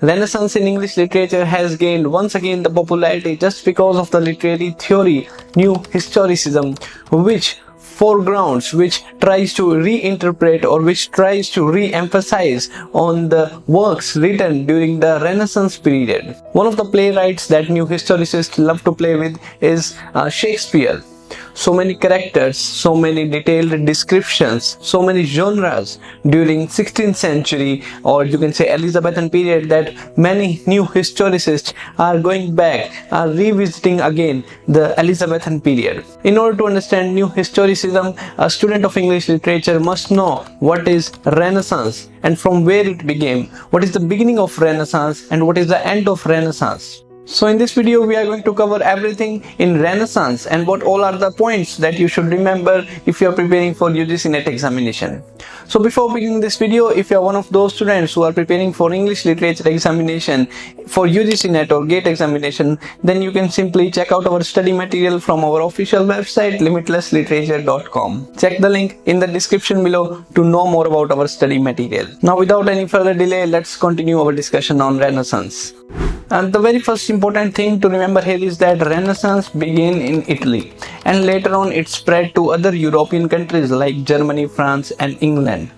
Renaissance in English literature has gained once again the popularity just because of the literary theory, new historicism, which foregrounds, which tries to reinterpret or which tries to re-emphasize on the works written during the Renaissance period. One of the playwrights that new historicists love to play with is Shakespeare. So many characters, so many detailed descriptions, so many genres during 16th century, or you can say Elizabethan period, that many new historicists are going back, are revisiting again the Elizabethan period. In order to understand new historicism, a student of English literature must know what is Renaissance and from where it began, what is the beginning of Renaissance and what is the end of Renaissance. So in this video we are going to cover everything in Renaissance and what all are the points that you should remember if you are preparing for UGC-NET examination. So before beginning this video, if you are one of those students who are preparing for English literature examination for UGC-NET or GATE examination, then you can simply check out our study material from our official website limitlessliterature.com. Check the link in the description below to know more about our study material. Now without any further delay, let's continue our discussion on Renaissance. And the very first important thing to remember here is that Renaissance began in Italy and later on it spread to other European countries like Germany, France and England.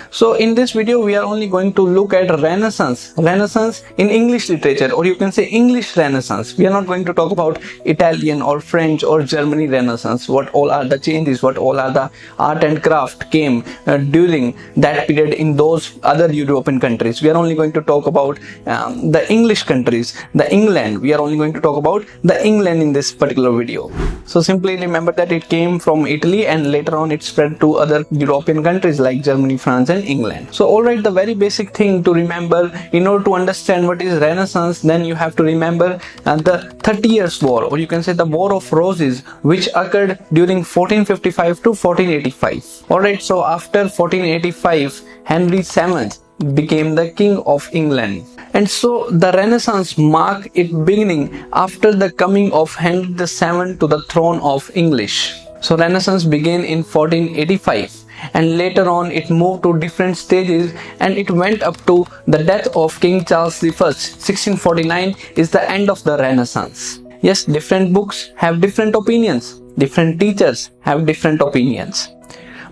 So in this video we are only going to look at Renaissance in English literature, or you can say English Renaissance. We are not going to talk about Italian or French or Germany Renaissance, what all are the changes, what all are the art and craft came during that period in those other European countries. We are only going to talk about the English countries, the England. We are only going to talk about the England in this particular video. So simply remember that it came from Italy and later on it spread to other European countries like Germany, France and England. So alright, the very basic thing to remember in order to understand what is Renaissance, then you have to remember the 30 Years War, or you can say the War of Roses, which occurred during 1455 to 1485. Alright, so after 1485, Henry VII became the King of England. And so the Renaissance marked its beginning after the coming of Henry VII to the throne of English. So Renaissance began in 1485 and later on it moved to different stages and it went up to the death of King Charles I. 1649 is the end of the Renaissance. Yes, different books have different opinions, different teachers have different opinions.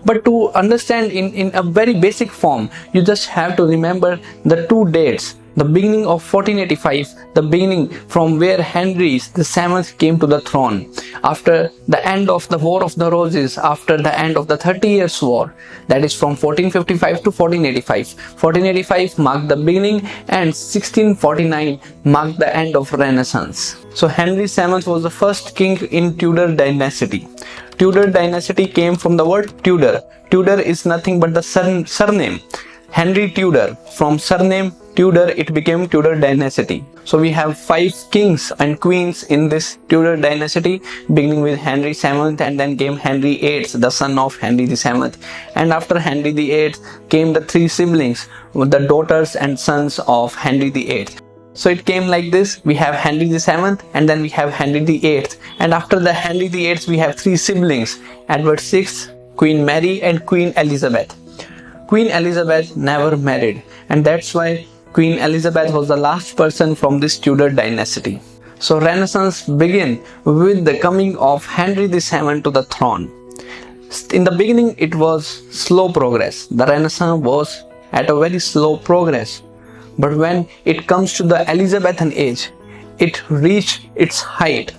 But to understand in a very basic form, you just have to remember the two dates. The beginning of 1485, the beginning from where Henry VII came to the throne, after the end of the War of the Roses, after the end of the 30 Years War, that is from 1455 to 1485. 1485 marked the beginning and 1649 marked the end of Renaissance. So Henry VII was the first king in Tudor dynasty. Tudor dynasty came from the word Tudor. Tudor is nothing but the surname. Henry Tudor, from surname Tudor, it became Tudor dynasty. So we have 5 kings and queens in this Tudor dynasty, beginning with Henry VII and then came Henry VIII, the son of Henry VII. And after Henry VIII came the 3 siblings, the daughters and sons of Henry VIII. So it came like this: we have Henry VII and then we have Henry VIII. And after the Henry VIII we have 3 siblings, Edward VI, Queen Mary and Queen Elizabeth. Queen Elizabeth never married, and that's why Queen Elizabeth was the last person from this Tudor dynasty. So Renaissance began with the coming of Henry VII to the throne. In the beginning it was slow progress. The Renaissance was at a very slow progress. But when it comes to the Elizabethan age, it reached its height.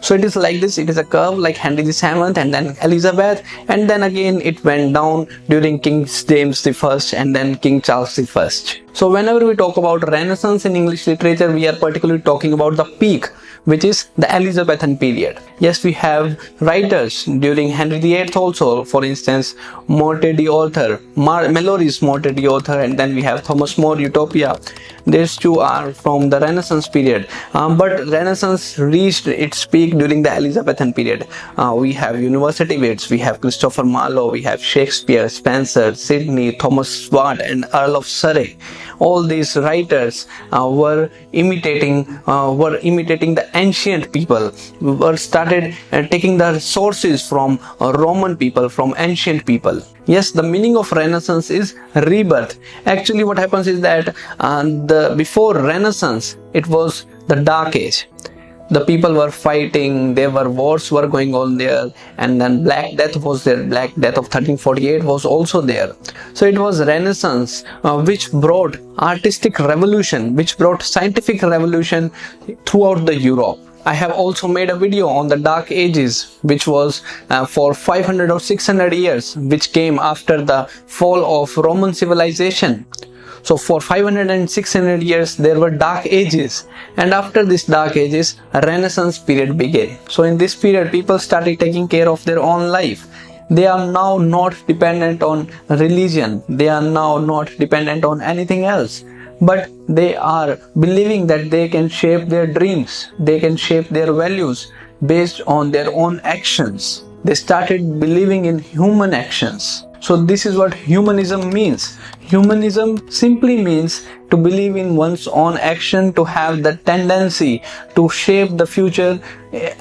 So it is like this, it is a curve like Henry VII and then Elizabeth, and then again it went down during King James I and then King Charles I. So whenever we talk about Renaissance in English literature, we are particularly talking about the peak, which is the Elizabethan period. Yes, we have writers during Henry VIII also, for instance, Morte d'Arthur, Malory's Morte d'Arthur, and then we have Thomas More, Utopia. These two are from the Renaissance period, but Renaissance reached its peak during the Elizabethan period. We have university wits, we have Christopher Marlowe, we have Shakespeare, Spenser, Sidney, Thomas Watt and Earl of Surrey. All these writers were imitating the ancient people, were started started taking the resources from Roman people, from ancient people. Yes, the meaning of Renaissance is rebirth. Actually, what happens is that before Renaissance, it was the Dark Age. The people were fighting, there were wars were going on there, and then Black Death was there. Black Death of 1348 was also there. So it was Renaissance which brought artistic revolution, which brought scientific revolution throughout the Europe. I have also made a video on the Dark Ages, which was for 500 or 600 years, which came after the fall of Roman civilization. So for 500 and 600 years there were dark ages, and after this dark ages a Renaissance period began. So in this period people started taking care of their own life. They are now not dependent on religion, they are now not dependent on anything else, but they are believing that they can shape their dreams, they can shape their values based on their own actions. They started believing in human actions. So this is what humanism means. Humanism simply means to believe in one's own action, to have the tendency to shape the future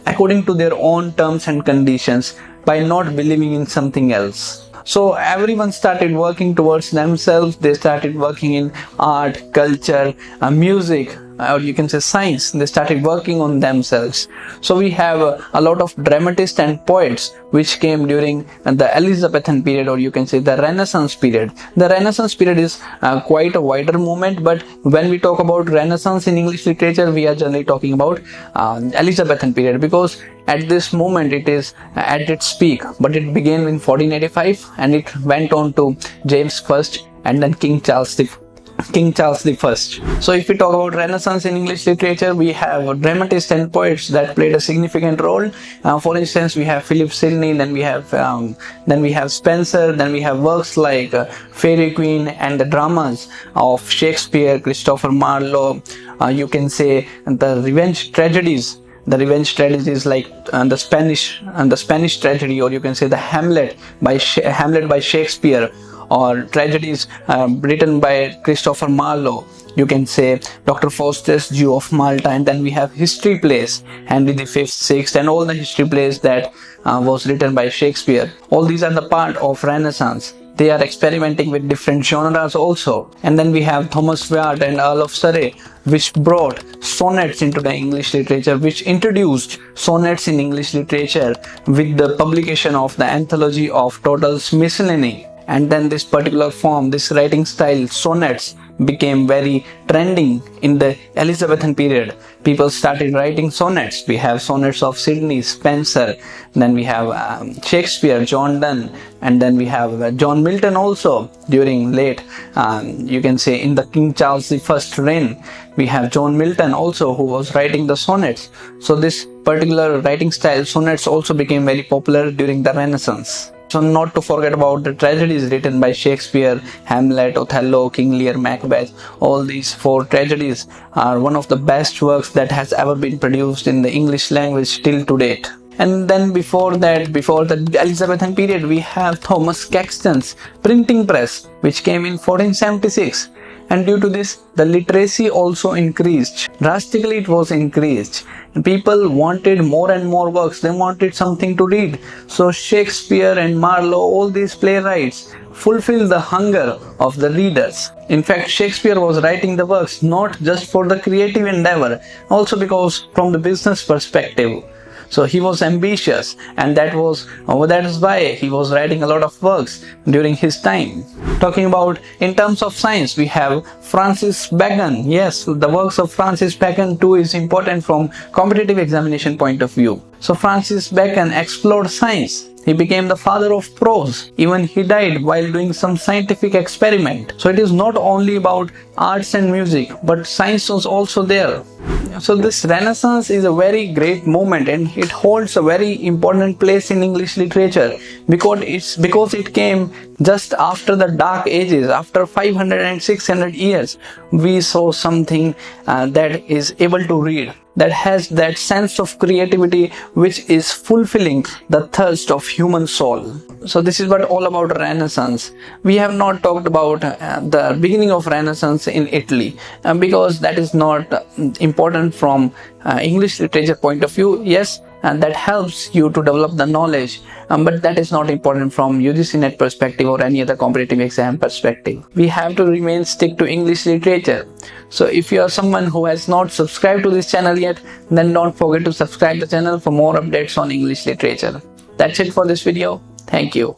according to their own terms and conditions by not believing in something else. So everyone started working towards themselves. They started working in art, culture, music, or you can say science. They started working on themselves. So we have a lot of dramatists and poets which came during the Elizabethan period, or you can say the Renaissance period. The Renaissance period is quite a wider movement, but when we talk about Renaissance in English literature, we are generally talking about Elizabethan period, because at this moment it is at its peak, but it began in 1485 and it went on to James I and then King Charles I. So if we talk about Renaissance in English literature, we have dramatists and poets that played a significant role. For instance, we have Philip Sidney, then we have Spenser, then we have works like Fairy Queen and the dramas of Shakespeare, Christopher Marlowe. You can say the revenge tragedies like the Spanish tragedy, or you can say the Hamlet by Shakespeare, or tragedies written by Christopher Marlowe. You can say Dr. Faustus, Jew of Malta, and then we have history plays, Henry V, VI, and all the history plays that was written by Shakespeare. All these are the part of Renaissance. They are experimenting with different genres also. And then we have Thomas Wyatt and Earl of Surrey, which brought sonnets into the English literature, which introduced sonnets in English literature with the publication of the anthology of Toddle's Miscellany. And then this particular form, this writing style, sonnets, became very trending in the Elizabethan period. People started writing sonnets. We have sonnets of Sidney, Spenser, then we have Shakespeare, John Donne, and then we have John Milton also during late, you can say in the King Charles I reign. We have John Milton also, who was writing the sonnets. So this particular writing style, sonnets, also became very popular during the Renaissance. So not to forget about the tragedies written by Shakespeare, Hamlet, Othello, King Lear, Macbeth. All these 4 tragedies are one of the best works that has ever been produced in the English language till to date. And then before the Elizabethan period, we have Thomas Caxton's printing press, which came in 1476. And due to this, the literacy also increased. Drastically it was increased. People wanted more and more works. They wanted something to read. So Shakespeare and Marlowe, all these playwrights, fulfilled the hunger of the readers. In fact, Shakespeare was writing the works not just for the creative endeavor, also because from the business perspective. So he was ambitious, and that is why he was writing a lot of works during his time. Talking about in terms of science, we have Francis Bacon. Yes, the works of Francis Bacon too is important from competitive examination point of view. So Francis Bacon explored science. He became the father of prose. Even he died while doing some scientific experiment. So it is not only about arts and music, but science was also there. So this Renaissance is a very great moment, and it holds a very important place in English literature because it came just after the Dark Ages. After 500 and 600 years, we saw something that is able to read, that has that sense of creativity which is fulfilling the thirst of human soul. So this is what all about Renaissance. We have not talked about the beginning of Renaissance in Italy because that is not important from English literature point of view. Yes, and that helps you to develop the knowledge, but that is not important from UGC-NET perspective or any other competitive exam perspective. We have to remain stick to English literature. So if you are someone who has not subscribed to this channel yet, then don't forget to subscribe the channel for more updates on English literature. That's it for this video. Thank you.